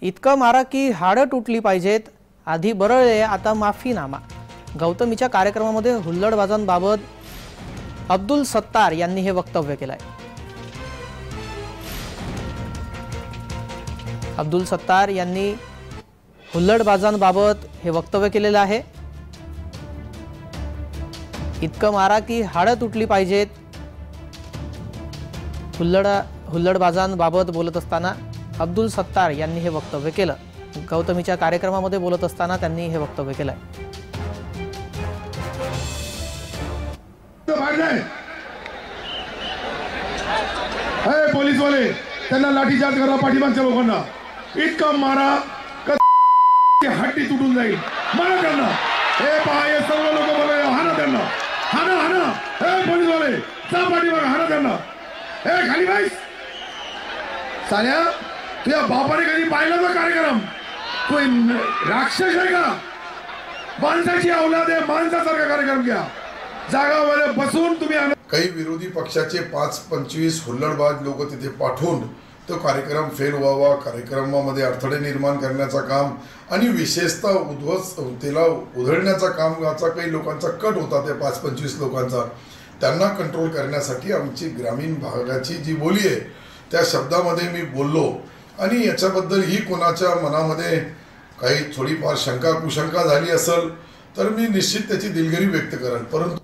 इतकं मारा की हाडं तुटली पाहिजेत, आधी बरळले आता माफीनामा। गौतमीच्या कार्यक्रमामध्ये हुल्लडबाजांबाबत अब्दुल सत्तार यांनी हे वक्तव्य केलंय। अब्दुल सत्तार यांनी हुल्लडबाजांबाबत हे वक्तव्य केलेलं आहे। इतकं मारा की हाडं तुटली पाहिजेत, हुल्लडबाजांबाबत बोलत असताना अब्दुल सत्तार यांनी हे वक्तव्य केलं। गौतमीच्या कार्यक्रमामध्ये बोलत असताना त्यांनी हे वक्तव्य केलंय। पोलीस वाले त्यांना लाठीचार्ज करा, पाठीमागच्या लोकांना इतका मारा हड्डी तुटून जाईल, मारा त्यांना। हे पहा, हे सर्व लोक बोलले, हाना त्यांना, हाना हाना। हे पोलीस वाले जा पाठीमागे, हाना त्यांना। हे खाली बाईस साल्या, तुझ्या बापाने कधी पाहिला का कार्यक्रम? तू राक्षस आहे का? माणसाची औलाद आहे, माणसासारखा कार्यक्रम घ्या। जागावर बसून तुम्ही काही विरोधी पक्षाचे 5-25 हुल्लडबाज लोक तिथे पाठवून तो कार्यक्रम फेल व्हावा, कार्यक्रमामध्ये अडथळे निर्माण करण्याचा काम आणि विशेषतः त्याला उधळण्याचा कामाचा काही लोकांचा कट होता, त्या 5-25 लोकांचा। त्यांना कंट्रोल करण्यासाठी आमची ग्रामीण भागाची जी बोली आहे त्या शब्दामध्ये मी बोललो आणि याच्याबद्दल ही कोणाच्या मनामध्ये काही थोडीफार शंका कुशंका झाली असेल तर मी निश्चित त्याची दिलगिरी व्यक्त करेन, परंतु